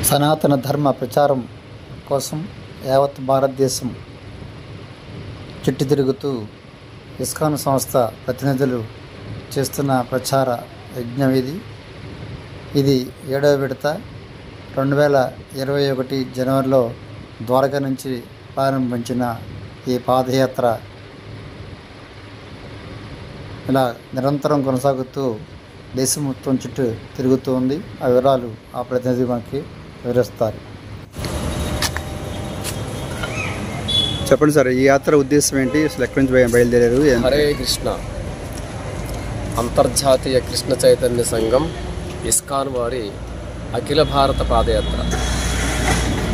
సనాతన ధర్మ ప్రచారం కోసం యావత్ భారతదేశం చుట్టి తిరుగుతూ ఇస్కాన్ సంస్థ ప్రతినిధులు చేస్తున్న ప్రచార యజ్ఞం ఇది 7వ విడత 2021 జనవరిలో ద్వారకా నుంచి ప్రారంభించిన ఈ పాదయాత్ర ఇలా నిరంతరం కొనసాగుతూ దేశం మొత్తం చుట్టూ తిరుగుతూ ఉంది. ఆ వివరాలు ఆ ప్రతినిధి మనకి వివరిస్తారు. చెప్పండి సార్, ఈ యాత్ర ఉద్దేశం ఏంటి? అసలు ఎక్కడి నుంచి బయలుదేరారు? హరే కృష్ణ. అంతర్జాతీయ కృష్ణ చైతన్య సంఘం ఇస్కాన్ వారి అఖిల భారత పాదయాత్ర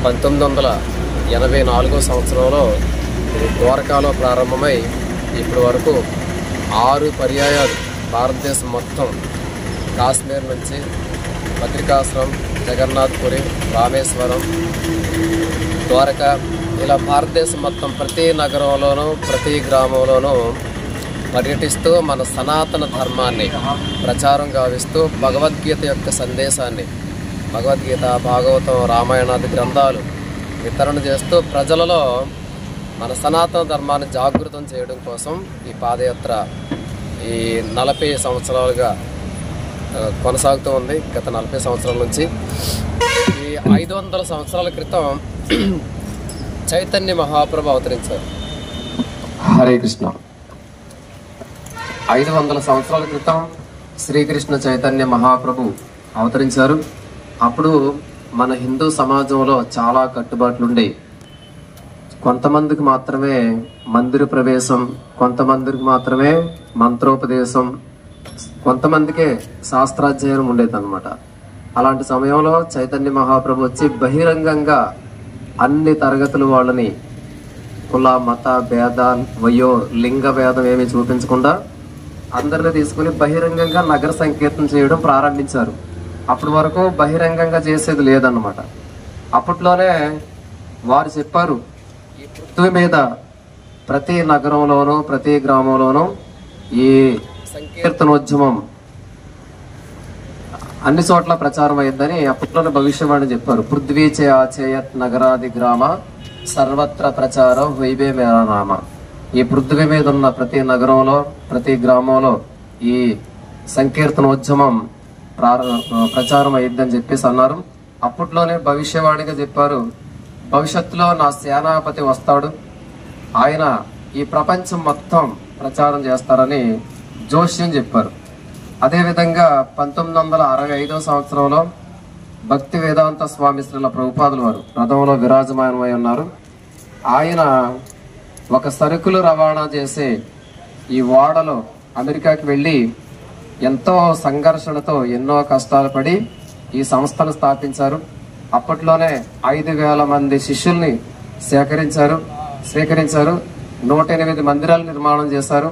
1984 సంవత్సరంలో ద్వారకాలో ప్రారంభమై ఇప్పటి వరకు 6 పర్యాయాలు భారతదేశం మొత్తం, కాశ్మీర్ నుంచి బద్రికాశ్రమం, జగన్నాథ్పురి, రామేశ్వరం, ద్వారకా, ఇలా భారతదేశం మొత్తం ప్రతి నగరంలోనూ ప్రతి గ్రామంలోనూ పర్యటిస్తూ మన సనాతన ధర్మాన్ని ప్రచారం గావిస్తూ భగవద్గీత యొక్క సందేశాన్ని, భగవద్గీత, భాగవతం, రామాయణాది గ్రంథాలు వితరణ చేస్తూ ప్రజలలో మన సనాతన ధర్మాన్ని జాగృతం చేయడం కోసం ఈ పాదయాత్ర ఈ 40 సంవత్సరాలుగా కొనసాగుతూ ఉంది. గత 40 సంవత్సరాల నుంచి. ఈ 500 సంవత్సరాల క్రితం చైతన్య మహాప్రభు అవతరించారు. హరే కృష్ణ. 500 సంవత్సరాల క్రితం శ్రీకృష్ణ చైతన్య మహాప్రభు అవతరించారు. అప్పుడు మన హిందూ సమాజంలో చాలా కట్టుబాట్లుండే. కొంతమందికి మాత్రమే మందిర ప్రవేశం, కొంతమందికి మాత్రమే మంత్రోపదేశం, కొంతమందికే శాస్త్రాధ్యయనం ఉండేదన్నమాట. అలాంటి సమయంలో చైతన్య మహాప్రభు వచ్చి బహిరంగంగా అన్ని తరగతుల వాళ్ళని, కుల మత భేదాలు, వయో లింగ భేదం ఏమీ చూపించకుండా అందరిని తీసుకుని బహిరంగంగా నగర సంకీర్తన చేయడం ప్రారంభించారు. అప్పటి వరకు బహిరంగంగా చేసేది లేదన్నమాట. అప్పట్లోనే వారు చెప్పారు, ఈ పృథ్వీ మీద ప్రతి నగరంలోనూ ప్రతి గ్రామంలోనూ ఈ సంకీర్తనోద్యమం అన్ని చోట్ల ప్రచారం అయ్యిందని అప్పట్లోనే భవిష్యవాణి చెప్పారు. పృథ్వీ చే ఆచేయత్ నగరాది గ్రామ సర్వత్ర ప్రచారం వైవే మేరా నామ. ఈ పృథ్వీ మీద ఉన్న ప్రతి నగరంలో ప్రతి గ్రామంలో ఈ సంకీర్తనోద్యమం ప్రచారం అయ్యిద్దని చెప్పేసి అన్నారు. అప్పట్లోనే భవిష్యవాణిగా చెప్పారు, భవిష్యత్తులో నా సేనాపతి వస్తాడు, ఆయన ఈ ప్రపంచం మొత్తం ప్రచారం చేస్తారని జోష్యం చెప్పారు. అదేవిధంగా 1965 సంవత్సరంలో భక్తి వేదాంత స్వామి శ్రీల ప్రభుపాదుల వారు రథంలో విరాజమానమై ఉన్నారు. ఆయన ఒక సరుకులు రవాణా చేసే ఈ ఓడలో అమెరికాకి వెళ్ళి ఎంతో సంఘర్షణతో ఎన్నో కష్టాలు పడి ఈ సంస్థను స్థాపించారు. అప్పట్లోనే 5,000 మంది శిష్యుల్ని స్వీకరించారు. 108 మందిరాలు నిర్మాణం చేశారు.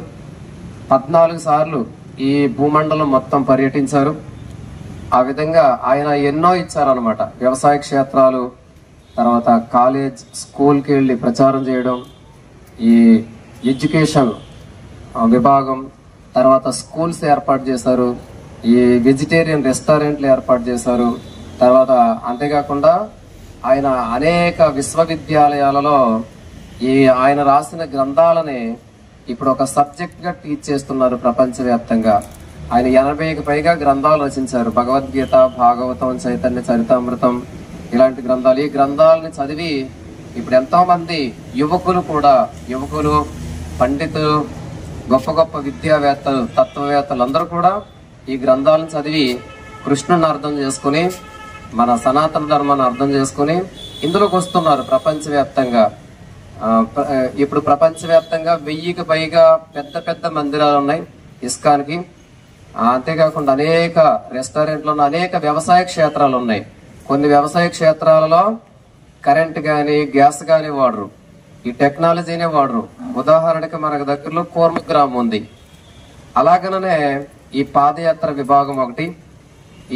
14 సార్లు ఈ భూమండలం మొత్తం పర్యటించారు. ఆ విధంగా ఆయన ఎన్నో ఇచ్చారనమాట. వ్యవసాయ క్షేత్రాలు, తర్వాత కాలేజ్ స్కూల్కి వెళ్ళి ప్రచారం చేయడం, ఈ ఎడ్యుకేషన్ విభాగం, తర్వాత స్కూల్స్ ఏర్పాటు చేశారు, ఈ వెజిటేరియన్ రెస్టారెంట్లు ఏర్పాటు చేశారు. తర్వాత అంతేకాకుండా ఆయన అనేక విశ్వవిద్యాలయాలలో ఆయన రాసిన గ్రంథాలని ఇప్పుడు ఒక సబ్జెక్ట్గా టీచ్ చేస్తున్నారు ప్రపంచవ్యాప్తంగా. ఆయన 80కి పైగా గ్రంథాలు రచించారు. భగవద్గీత, భాగవతం, చైతన్య చరితామృతం ఇలాంటి గ్రంథాలు. ఈ గ్రంథాలని చదివి ఇప్పుడు ఎంతో మంది యువకులు, పండితులు, గొప్ప గొప్ప విద్యావేత్తలు, తత్వవేత్తలు అందరూ కూడా ఈ గ్రంథాలను చదివి కృష్ణుని అర్థం చేసుకుని, మన సనాతన ధర్మాన్ని అర్థం చేసుకుని ఇందులోకి వస్తున్నారు ప్రపంచవ్యాప్తంగా. ఇప్పుడు ప్రపంచవ్యాప్తంగా 1000కి పైగా పెద్ద పెద్ద మందిరాలు ఉన్నాయి ఇస్కాన్కి. అంతేకాకుండా అనేక రెస్టారెంట్లు ఉన్నాయి, అనేక వ్యవసాయ క్షేత్రాలు ఉన్నాయి. కొన్ని వ్యవసాయ క్షేత్రాలలో కరెంట్ కానీ గ్యాస్ కానీ వాడరు, ఈ టెక్నాలజీనే వాడరు. ఉదాహరణకి మనకు దగ్గరలో కూర్మగ్రామం ఉంది. అలాగనే ఈ పాదయాత్ర విభాగం ఒకటి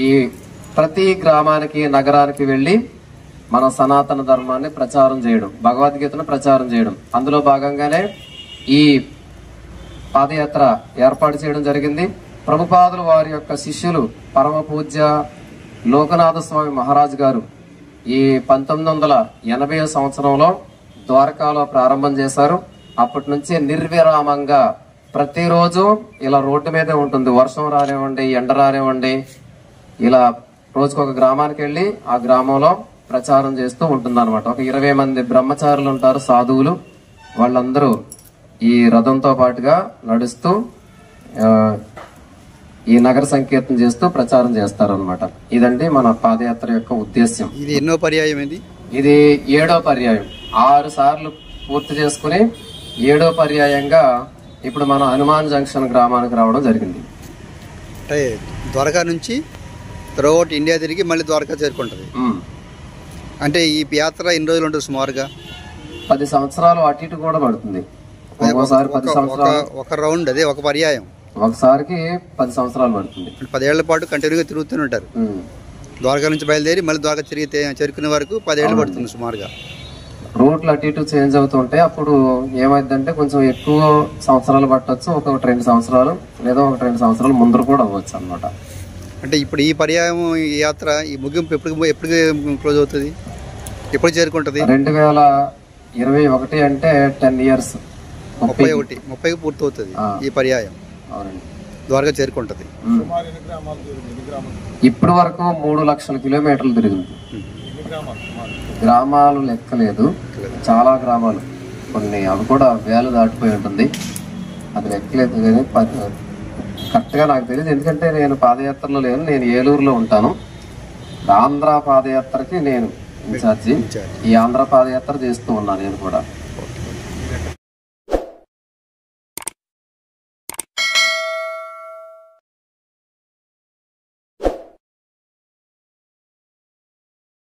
ఈ ప్రతి గ్రామానికి, నగరానికి వెళ్ళి మన సనాతన ధర్మాన్ని ప్రచారం చేయడం, భగవద్గీతను ప్రచారం చేయడం. అందులో భాగంగానే ఈ పాదయాత్ర ఏర్పాటు చేయడం జరిగింది. ప్రభుపాదులు వారి యొక్క శిష్యులు పరమ పూజ్య లోకనాథ స్వామి మహారాజ్ గారు ఈ 1980 సంవత్సరంలో ద్వారకాలో ప్రారంభం చేశారు. అప్పటి నుంచి నిర్విరామంగా ప్రతిరోజు ఇలా రోడ్డు మీదే ఉంటుంది. వర్షం రానివ్వండి, ఎండ రానివ్వండి, ఇలా రోజుకొక గ్రామానికి వెళ్ళి ఆ గ్రామంలో ప్రచారం చేస్తూ ఉంటుంది అనమాట. ఒక 20 మంది బ్రహ్మచారులు ఉంటారు, సాధువులు. వాళ్ళందరూ ఈ రథంతో పాటుగా నడుస్తూ ఈ నగర సంకీర్తన చేస్తూ ప్రచారం చేస్తారనమాట. ఇదండి మన పాదయాత్ర యొక్క ఉద్దేశ్యం. ఇది ఎన్నో పర్యాయం ఇది? ఇది 7వ పర్యాయం. 6 సార్లు పూర్తి చేసుకుని 7వ పర్యాయంగా ఇప్పుడు మన హనుమాన్ జంక్షన్ గ్రామానికి రావడం జరిగింది. అంటే ద్వారకా నుంచి త్రూఅవుట్ ఇండియా తిరిగి మళ్ళీ ద్వారకా చేరుకుంటుంది. అంటే ఈ యాత్ర ఎన్ని రోజులు ఉంటుంది సుమారుగా? 10 సంవత్సరాలు అటు ఇటు కూడా పడుతుంది. ఒక్కోసారి 10 సంవత్సరాలు, ఒక రౌండ్, అదే ఒక పర్యాయం ఒకసారికి 10 సంవత్సరాలు పడుతుంది. 10 ఏళ్ల పాటు కంటిన్యూగా తిరుగుతూనే ఉంటారు. ద్వారకా నుంచి బయలుదేరి మళ్ళీ ద్వారకా చేరుకునే వరకు 10 ఏళ్ళు పడుతుంది సుమారుగా. రూట్లు అటు ఇటు చేంజ్ అవుతుంటాయి. అప్పుడు ఏమైందంటే కొంచెం ఎక్కువ సంవత్సరాలు పట్టవచ్చు, ఒక 2 సంవత్సరాలు లేదా ఒక 2 సంవత్సరాలు ముందర కూడా అవ్వచ్చు అనమాట. అంటే ఇప్పుడు ఈ పర్యాయం, ఈ యాత్ర, ఈ ముగింపు ఎప్పుడు క్లోజ్ అవుతుంది, ఎప్పుడు చేరుకుంటుంది? 2021 అంటే 10 years, 30కి పూర్తవుతుంది ఈ పర్యాయం. ద్వారకా చేరుకుంటుంది. ఇప్పటి వరకు 3 లక్షల కిలోమీటర్లు తిరిగింది. గ్రామాలు లెక్కలేదు, చాలా గ్రామాలు, కొన్ని అవి కూడా వేలు దాటిపోయి ఉంటుంది. అది లెక్కలేదు కానీ కరెక్ట్గా నాకు తెలియదు, ఎందుకంటే నేను పాదయాత్రలో లేను. నేను ఏలూరులో ఉంటాను. ఆంధ్ర పాదయాత్రకి నేను ఇన్ఛార్జి. ఈ ఆంధ్ర పాదయాత్ర చేస్తూ ఉన్నాను నేను కూడా.